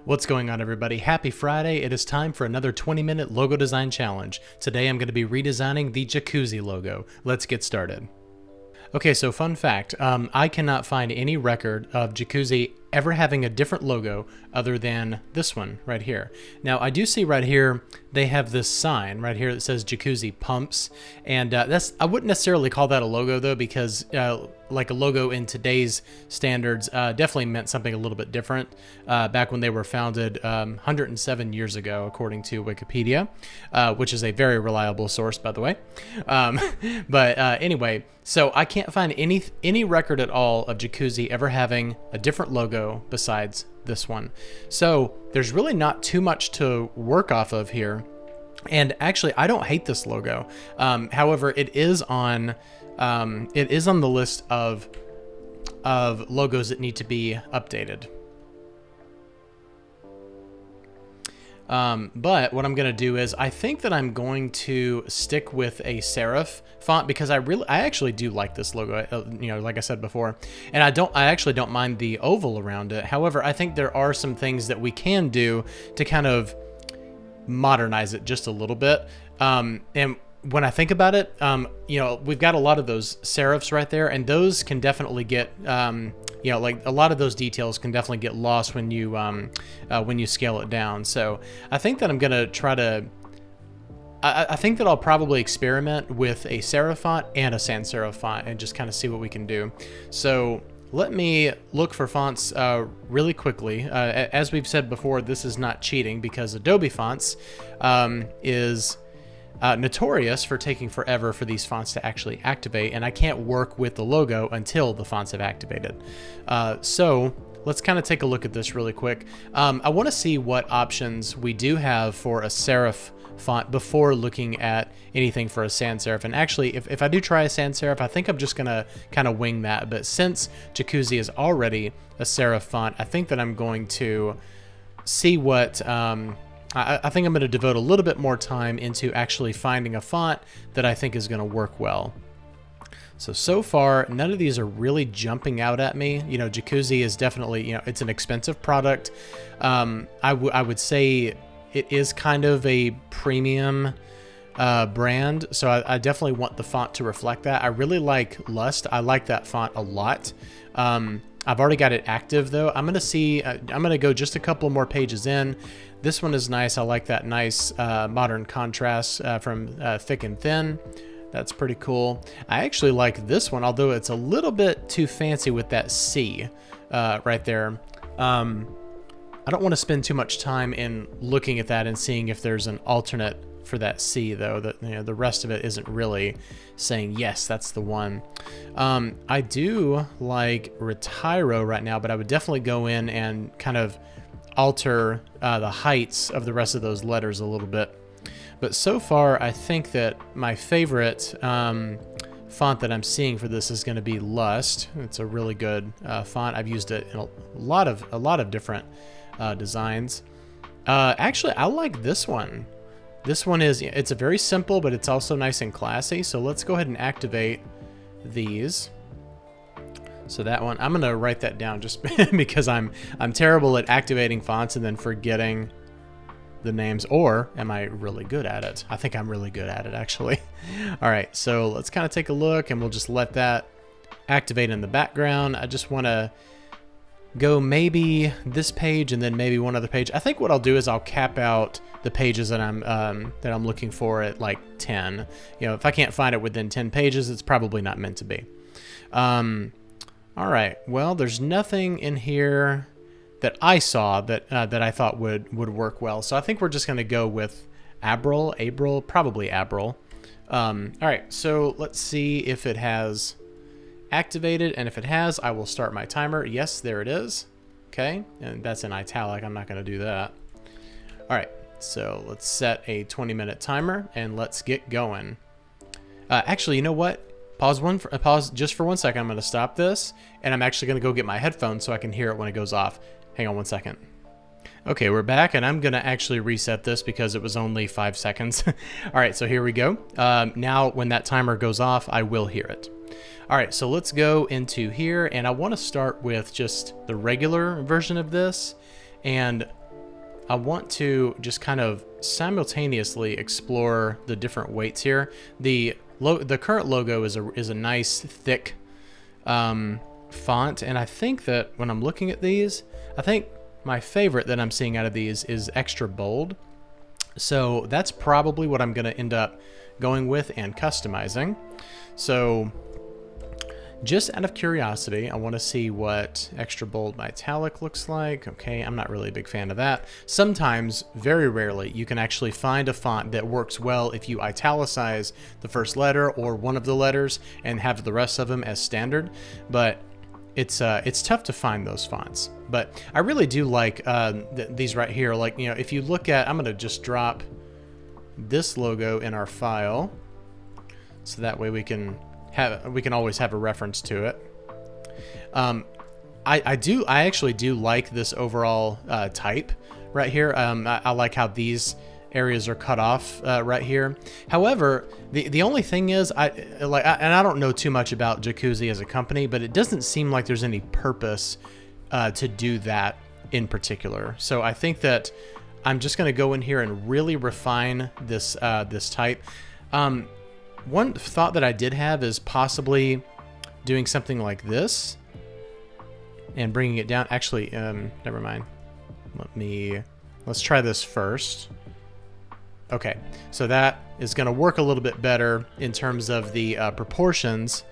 What's going on, everybody? Happy Friday. It is time for another 20-minute logo design challenge. Today I'm going to be redesigning the Jacuzzi logo. Let's get started. Okay, so fun fact, I cannot find any record of Jacuzzi ever having a different logo other than this one right here. Now, I do see right here, they have this sign right here that says Jacuzzi Pumps, and I wouldn't necessarily call that a logo though, because like a logo in today's standards definitely meant something a little bit different back when they were founded 107 years ago, according to Wikipedia, which is a very reliable source, by the way. But anyway, so I can't find any record at all of Jacuzzi ever having a different logo besides this one. So there's really not too much to work off of here. And actually, I don't hate this logo. However, it is on the list of logos that need to be updated. But what I'm going to do is I think that I'm going to stick with a serif font because I actually do like this logo, like I said before, and I actually don't mind the oval around it. However, I think there are some things that we can do to kind of modernize it just a little bit. And when I think about it, we've got a lot of those serifs right there, and those can definitely get, like a lot of those details can definitely get lost when you scale it down. So I think that I'm gonna try to. I think that I'll probably experiment with a serif font and a sans serif font and just kind of see what we can do. So let me look for fonts really quickly. As we've said before, this is not cheating because Adobe Fonts is notorious for taking forever for these fonts to actually activate, and I can't work with the logo until the fonts have activated. So let's kind of take a look at this really quick. I want to see what options we do have for a serif font before looking at anything for a sans serif. And actually, if I do try a sans serif, I think I'm just gonna kind of wing that. But since Jacuzzi is already a serif font, I think that I'm going to see what I think I'm going to devote a little bit more time into actually finding a font that I think is going to work well. So far, none of these are really jumping out at me. Jacuzzi is definitely, it's an expensive product. I would say it is kind of a premium brand, so I definitely want the font to reflect that. I really like Lust. I like that font a lot. I've already got it active though. I'm gonna go just a couple more pages in. This one is nice. I like that nice modern contrast from thick and thin. That's pretty cool. I actually like this one, although it's a little bit too fancy with that C right there. I don't want to spend too much time in looking at that and seeing if there's an alternate for that C though. That the rest of it isn't really saying yes, that's the one. I do like Retiro right now, but I would definitely go in and kind of alter the heights of the rest of those letters a little bit. But so far, I think that my favorite font that I'm seeing for this is going to be Lust. It's a really good font. I've used it in a lot of different designs. Actually, I like this one. This one it's a very simple, but it's also nice and classy. So let's go ahead and activate these. So that one, I'm gonna write that down just because I'm terrible at activating fonts and then forgetting the names. Or am I really good at it? I think I'm really good at it, actually. All right, so let's kind of take a look, and we'll just let that activate in the background. I just want to go maybe this page and then maybe one other page. I think what I'll do is I'll cap out the pages that I'm looking for at like 10. If I can't find it within 10 pages, it's probably not meant to be. All right, well, there's nothing in here that I saw that I thought would work well. So I think we're just going to go with April, probably April. All right, so let's see if it has activated, and if it has, I will start my timer. Yes, there it is. Okay, and that's in italic. I'm not going to do that. All right, so let's set a 20-minute timer, and let's get going. Actually, you know what? Pause just for 1 second. I'm going to stop this, and I'm actually going to go get my headphones so I can hear it when it goes off. Hang on 1 second. Okay, we're back, and I'm going to actually reset this because it was only 5 seconds. All right, so here we go. Now, when that timer goes off, I will hear it. All right, so let's go into here, and I want to start with just the regular version of this, and I want to just kind of simultaneously explore the different weights here. The current logo is a nice thick font, and I think that when I'm looking at these, I think my favorite that I'm seeing out of these is extra bold. So that's probably what I'm going to end up going with and customizing. So just out of curiosity, I want to see what extra bold italic looks like. Okay, I'm not really a big fan of that. Sometimes, very rarely, you can actually find a font that works well if you italicize the first letter or one of the letters and have the rest of them as standard. But it's tough to find those fonts. But I really do like these right here. Like, you know, if you look at, I'm going to just drop this logo in our file, so that way we can always have a reference to it. I actually do like this overall type right here. I like how these areas are cut off right here. However, the only thing is, I don't know too much about Jacuzzi as a company, but it doesn't seem like there's any purpose to do that in particular. So I think that I'm just going to go in here and really refine this this type. One thought that I did have is possibly doing something like this and bringing it down. Actually, never mind. Let's try this first. Okay, so that is going to work a little bit better in terms of the proportions.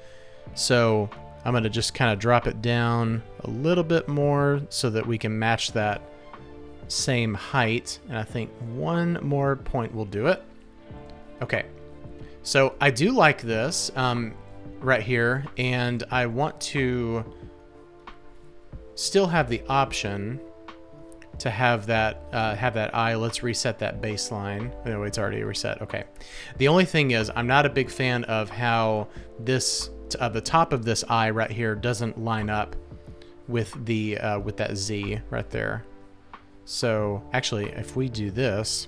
So I'm going to just kind of drop it down a little bit more so that we can match that same height. And I think one more point will do it. Okay. So I do like this right here, and I want to still have the option to have that eye. Let's reset that baseline. Oh, it's already reset. Okay. The only thing is, I'm not a big fan of how this the top of this eye right here doesn't line up with the with that Z right there. So actually, if we do this,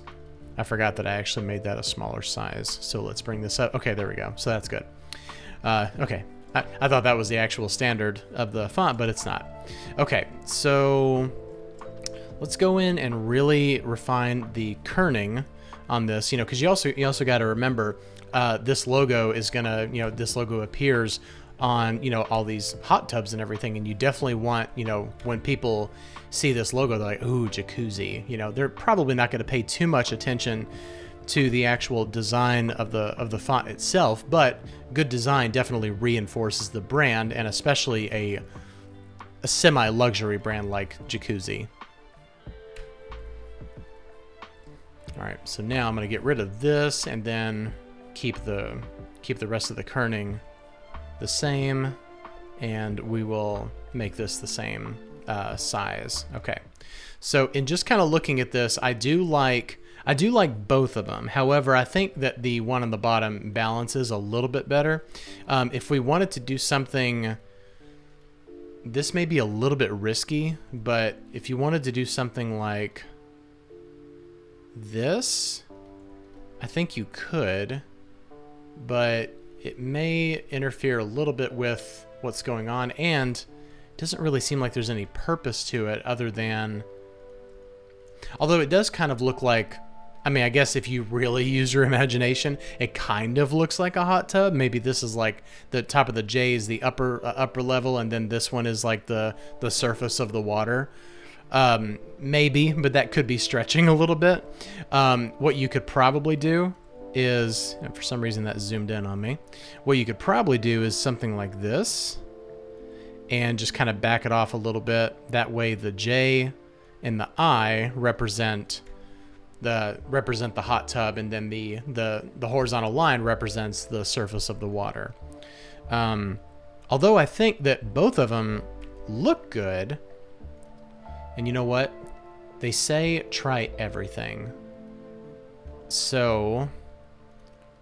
I forgot that I actually made that a smaller size. So let's bring this up. Okay, there we go. So that's good. Okay. I thought that was the actual standard of the font, but it's not. Okay, so let's go in and really refine the kerning on this, you know, because you also got to remember this logo is gonna, you know, this logo appears on, you know, all these hot tubs and everything, and you definitely want, you know, when people see this logo, they're like, ooh, Jacuzzi. You know, they're probably not going to pay too much attention to the actual design of the font itself, but good design definitely reinforces the brand, and especially a semi-luxury brand like Jacuzzi. All right, so now I'm going to get rid of this and then keep the rest of the kerning the same, and we will make this the same size. Okay, so in just kind of looking at this, I do like both of them. However, I think that the one on the bottom balances a little bit better. If we wanted to do something, this may be a little bit risky, but if you wanted to do something like this, I think you could, but it may interfere a little bit with what's going on, and it doesn't really seem like there's any purpose to it other than, although it does kind of look like, I mean, I guess if you really use your imagination, it kind of looks like a hot tub. Maybe this is like the top of the J is the upper level, and then this one is like the surface of the water. Maybe, but that could be stretching a little bit. What you could probably do is, and for some reason that zoomed in on me, what you could probably do is something like this and just kind of back it off a little bit. That way the J and the I represent the hot tub, and then the horizontal line represents the surface of the water. Although I think that both of them look good, and you know what? They say try everything. So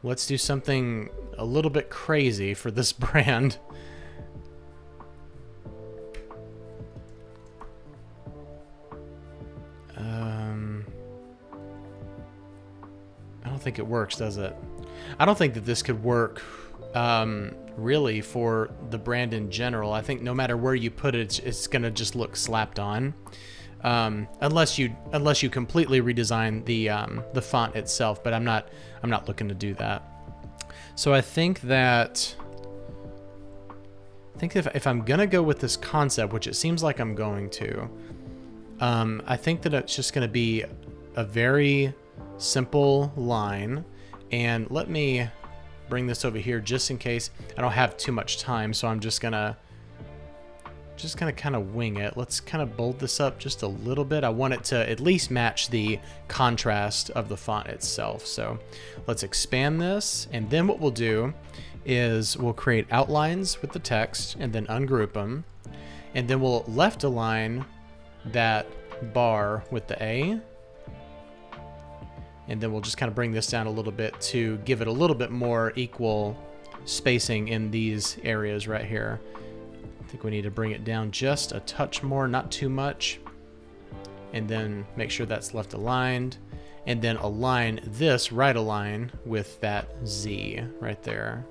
let's do something a little bit crazy for this brand. I don't think it works, does it? I don't think that this could work really for the brand in general. I think no matter where you put it, it's going to just look slapped on. unless you completely redesign the font itself. But I'm not looking to do that. So I think if I'm gonna go with this concept, which it seems like I'm going to, I think that it's just gonna be a very simple line. And let me bring this over here just in case. I don't have too much time, so I'm just gonna kind of wing it. Let's kind of bold this up just a little bit. I want it to at least match the contrast of the font itself. So let's expand this, and then what we'll do is we'll create outlines with the text and then ungroup them, and then we'll left align that bar with the A, and then we'll just kind of bring this down a little bit to give it a little bit more equal spacing in these areas right here. I think we need to bring it down just a touch more, not too much, and then make sure that's left aligned, and then align this right align with that Z right there.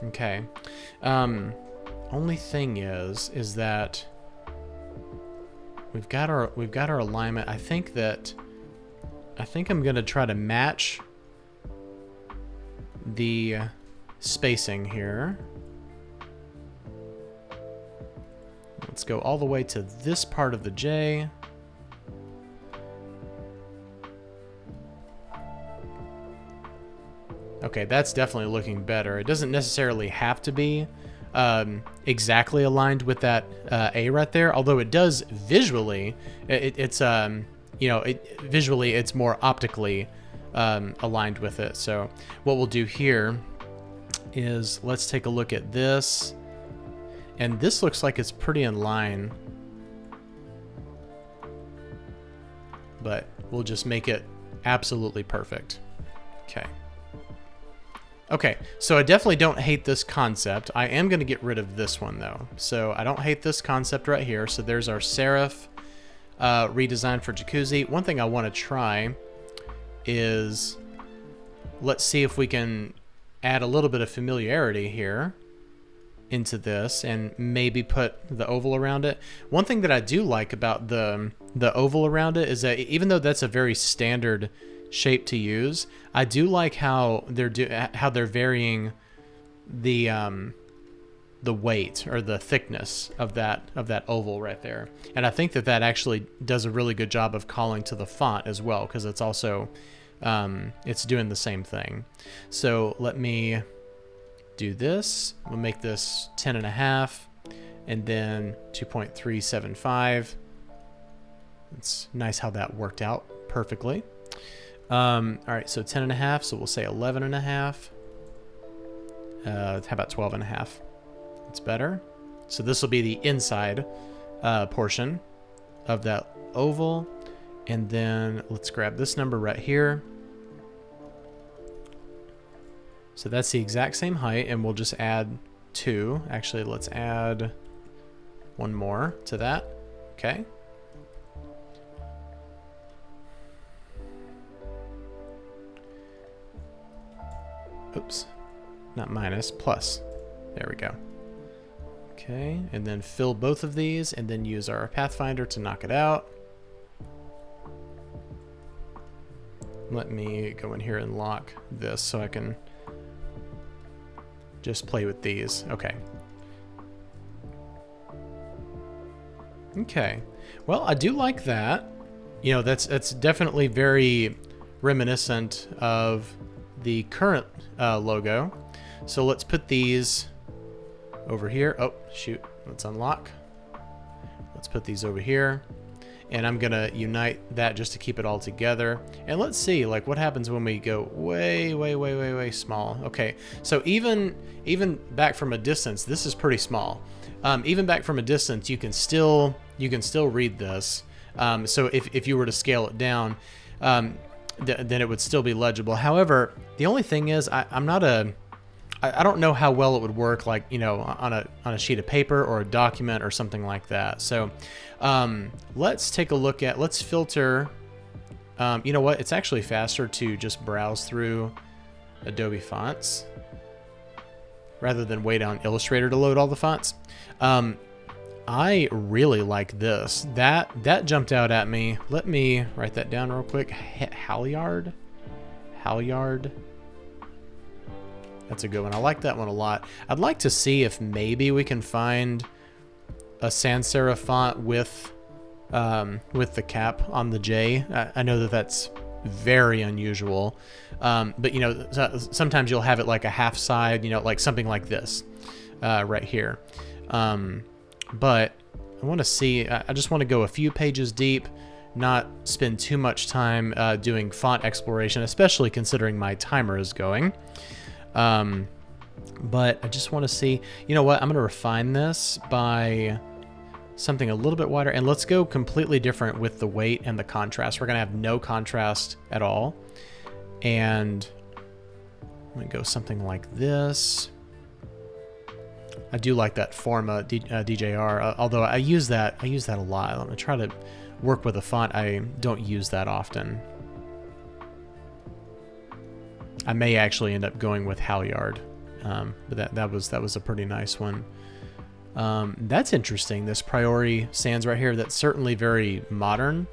Okay. Only thing is that we've got our alignment. I think I'm gonna try to match the spacing here. Let's go all the way to this part of the J. Okay, that's definitely looking better. It doesn't necessarily have to be exactly aligned with that A right there, although it does visually. Visually it's more optically aligned with it. So what we'll do here is let's take a look at this. And this looks like it's pretty in line, but we'll just make it absolutely perfect. Okay, so I definitely don't hate this concept. I am going to get rid of this one though. So I don't hate this concept right here. So there's our serif redesign for Jacuzzi. One thing I want to try is, let's see if we can add a little bit of familiarity here into this and maybe put the oval around it. One thing that I do like about the oval around it is that even though that's a very standard shape to use, I do like how they're varying the weight or the thickness of that oval right there. And I think that actually does a really good job of calling to the font as well, because it's also it's doing the same thing. So let me do this. We'll make this 10.5 and then 2.375. It's nice how that worked out perfectly. All right, so 10.5, so we'll say 11.5. How about 12.5? It's better. So this will be the inside portion of that oval. And then let's grab this number right here. So that's the exact same height, and we'll just add 2. Actually, let's add 1 more to that. Okay. Oops, not minus, plus. There we go. Okay, and then fill both of these, and then use our Pathfinder to knock it out. Let me go in here and lock this so I can just play with these. Okay. Okay. Well, I do like that. You know, that's definitely very reminiscent of the current logo. So let's put these over here. Oh, shoot. Let's unlock. Let's put these over here. And I'm gonna unite that just to keep it all together. And let's see, like, what happens when we go way, way, way, way, way small. Okay, so even back from a distance, this is pretty small. Even back from a distance, you can still read this. So if you were to scale it down, then it would still be legible. However, the only thing is, I don't know how well it would work, like, you know, on a sheet of paper or a document or something like that. So let's take a look at, let's filter. You know what? It's actually faster to just browse through Adobe Fonts rather than wait on Illustrator to load all the fonts. I really like this. That jumped out at me. Let me write that down real quick. Halyard? Halyard? That's a good one. I like that one a lot. I'd like to see if maybe we can find a sans serif font with the cap on the J. I know that that's very unusual, but you know, sometimes you'll have it like a half side, you know, like something like this right here. But I want to see, I just want to go a few pages deep, not spend too much time doing font exploration, especially considering my timer is going. But I just want to see, you know what, I'm going to refine this by something a little bit wider, and let's go completely different with the weight and the contrast. We're going to have no contrast at all, and I'm going to go something like this. I do like that Forma DJR, although I use that a lot. I'm going to try to work with a font I don't use that often. I may actually end up going with Halyard, but that was a pretty nice one. That's interesting. This Priori sans right here, that's certainly very modern.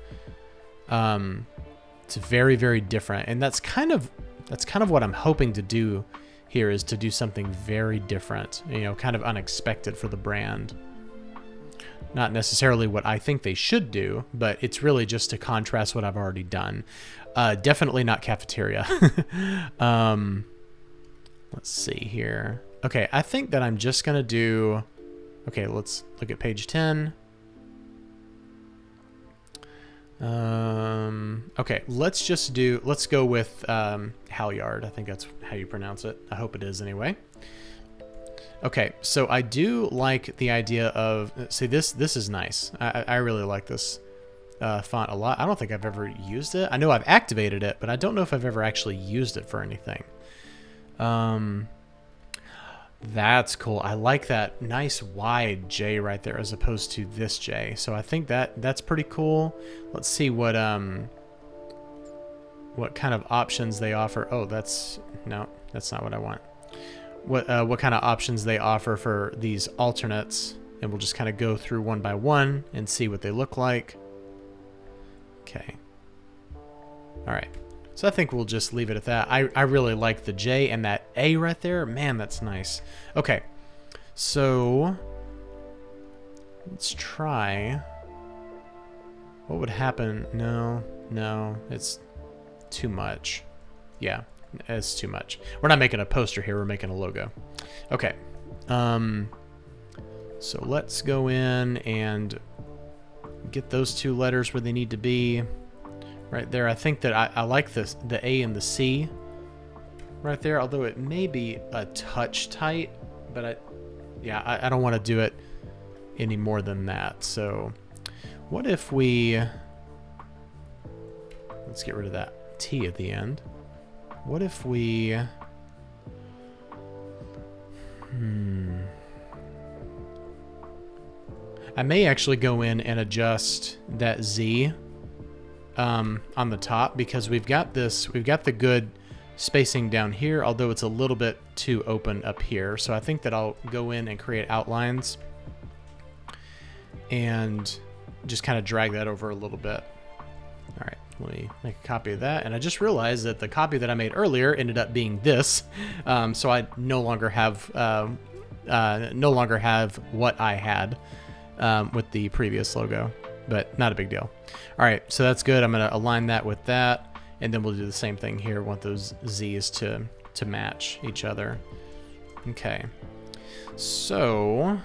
It's very, very different, and that's kind of what I'm hoping to do here, is to do something very different, you know, kind of unexpected for the brand. Not necessarily what I think they should do, but it's really just to contrast what I've already done. Definitely not cafeteria. Let's see here. Okay, I think that I'm just gonna do, okay, let's look at page 10. Okay, let's go with Halyard. I think that's how you pronounce it. I hope it is anyway. Okay, so I do like the idea of, see, this is nice. I really like this font a lot. I don't think I've ever used it. I know I've activated it, but I don't know if I've ever actually used it for anything. That's cool. I like that nice wide J right there as opposed to this J. So I think that's pretty cool. Let's see what kind of options they offer. Oh, that's not what I want. What kind of options they offer for these alternates, and we'll just kind of go through one by one and see what they look like. Okay. All right. So I think we'll just leave it at that. I really like the J and that A right there. Man, that's nice. Okay. So let's try. What would happen? No, it's too much. Yeah, it's too much. We're not making a poster here. We're making a logo. Okay. So let's go in and get those two letters where they need to be. Right there. I think that I like the A and the C right there, although it may be a touch tight, but I don't want to do it any more than that. So what if let's get rid of that T at the end. What if we I may actually go in and adjust that Z on the top, because we've got the good spacing down here, although it's a little bit too open up here. So I think that I'll go in and create outlines and just kind of drag that over a little bit. All right, let me make a copy of that. And I just realized that the copy that I made earlier ended up being this. So I no longer have what I had with the previous logo, but not a big deal. All right, so that's good. I'm gonna align that with that, and then we'll do the same thing here. Want those Z's to match each other. Okay, so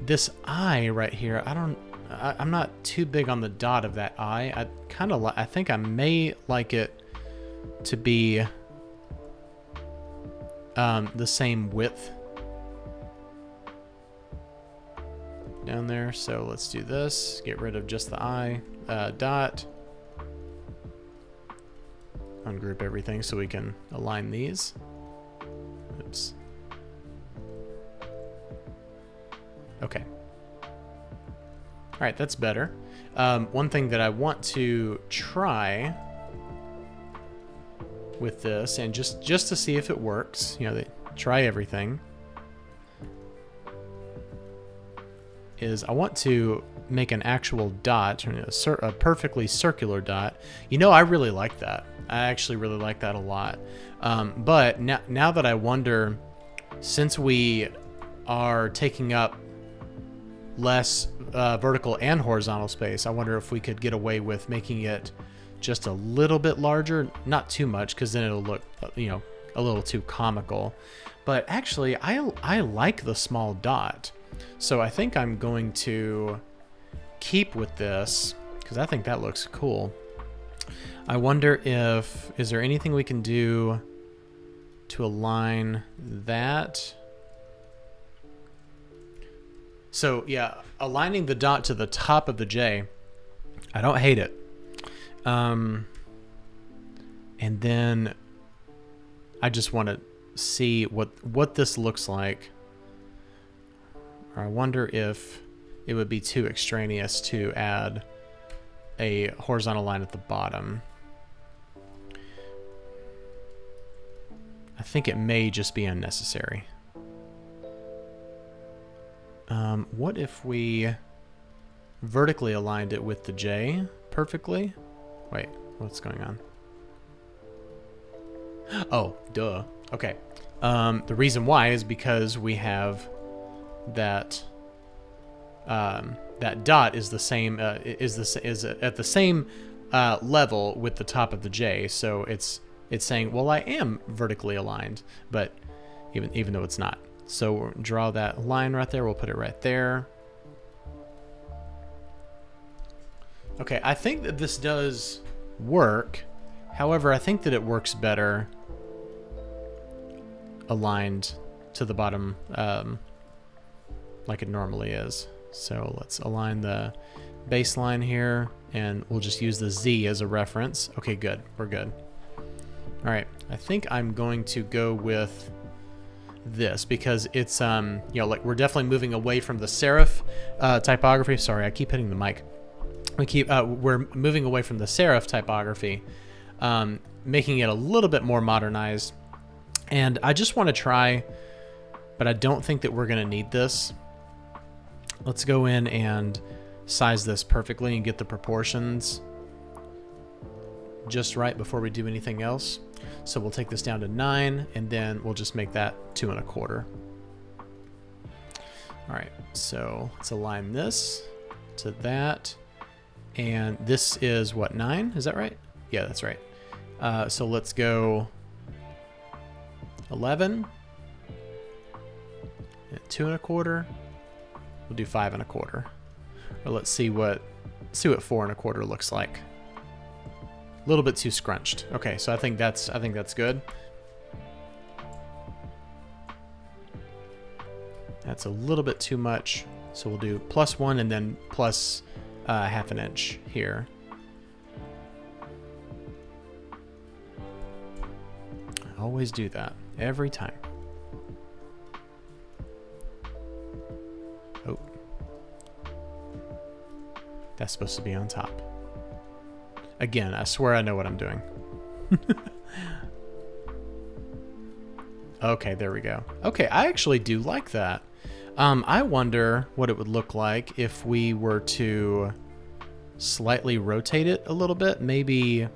this I right here, I'm not too big on the dot of that I. I think I may like it to be the same width down there. So let's do this. Get rid of just the I dot. Ungroup everything so we can align these. Oops. Okay. All right, that's better. One thing that I want to try with this, and just to see if it works, you know, try everything. is I want to make an actual dot, a perfectly circular dot. You know, I really like that. I actually really like that a lot. But now that I wonder, since we are taking up less vertical and horizontal space, I wonder if we could get away with making it just a little bit larger, not too much, because then it'll look, you know, a little too comical. But actually, I like the small dot, so I think I'm going to keep with this because I think that looks cool. I wonder is there anything we can do to align that? So yeah, aligning the dot to the top of the J, I don't hate it. And then I just want to see what this looks like. Or I wonder if it would be too extraneous to add a horizontal line at the bottom. I think it may just be unnecessary. What if we vertically aligned it with the J perfectly? Wait, what's going on? Oh, duh. Okay. The reason why is because we have that that dot is the same is at the same level with the top of the J, so it's saying, well, I am vertically aligned, but even though it's not. So we'll draw that line right there. We'll put it right there. Okay, I think that this does work. However, I think that it works better aligned to the bottom like it normally is. So let's align the baseline here, and we'll just use the Z as a reference. Okay, good. We're good. All right, I think I'm going to go with this because it's you know, like we're definitely moving away from the serif typography. Sorry, I keep hitting the mic. We're moving away from the serif typography, making it a little bit more modernized. And I just want to try, but I don't think that we're going to need this. Let's go in and size this perfectly and get the proportions just right before we do anything else. So we'll take this down to 9, and then we'll just make that 2 1/4. All right, so let's align this to that. And this is what, 9? Is that right? Yeah, that's right. So let's go 11, and 2 1/4. We'll do 5 1/4. Or let's see what 4 1/4 looks like. A little bit too scrunched. Okay, so I think that's good. That's a little bit too much. So we'll do +1 and then plus 1/2 an inch here. I always do that every time. Oh, that's supposed to be on top. Again, I swear I know what I'm doing. Okay, there we go. Okay, I actually do like that. I wonder what it would look like if we were to slightly rotate it a little bit. Maybe,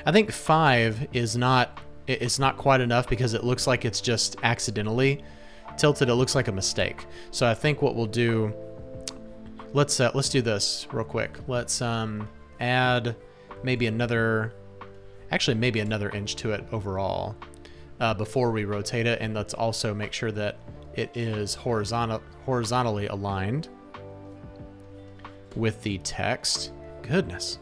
I think 5 is not, it's not quite enough because it looks like it's just accidentally tilted. It looks like a mistake. So I think what we'll do, let's do this real quick. Let's add maybe another inch to it overall before we rotate it, and let's also make sure that it is horizontally aligned with the text. Goodness.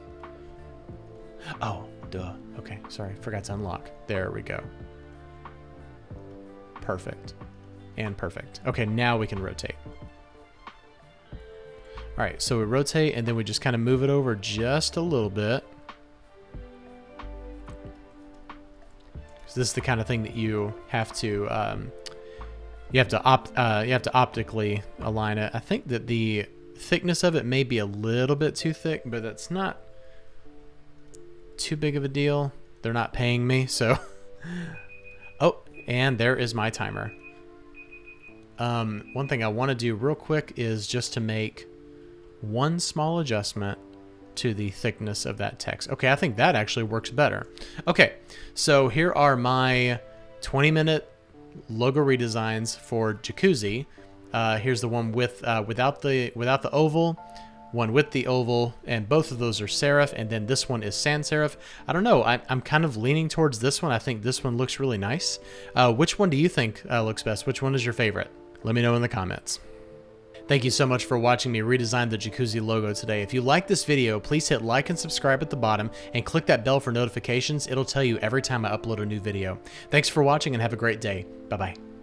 Oh, duh. Okay, sorry, forgot to unlock. There we go. Perfect. And perfect. Okay, now we can rotate. All right, so we rotate, and then we just kind of move it over just a little bit. This is the kind of thing that you have to optically align it. I think that the thickness of it may be a little bit too thick, but that's not too big of a deal. They're not paying me, so. Oh, and there is my timer. one thing I want to do real quick is just to make one small adjustment to the thickness of that text. Okay, I think that actually works better. Okay, so here are my 20-minute logo redesigns for Jacuzzi. Here's the one with without the oval, one with the oval, and both of those are serif, and then this one is sans serif. I don't know, I'm kind of leaning towards this one. I think this one looks really nice. Which one do you think looks best? Which one is your favorite? Let me know in the comments. Thank you so much for watching me redesign the Jacuzzi logo today. If you like this video, please hit like and subscribe at the bottom and click that bell for notifications. It'll tell you every time I upload a new video. Thanks for watching and have a great day. Bye-bye.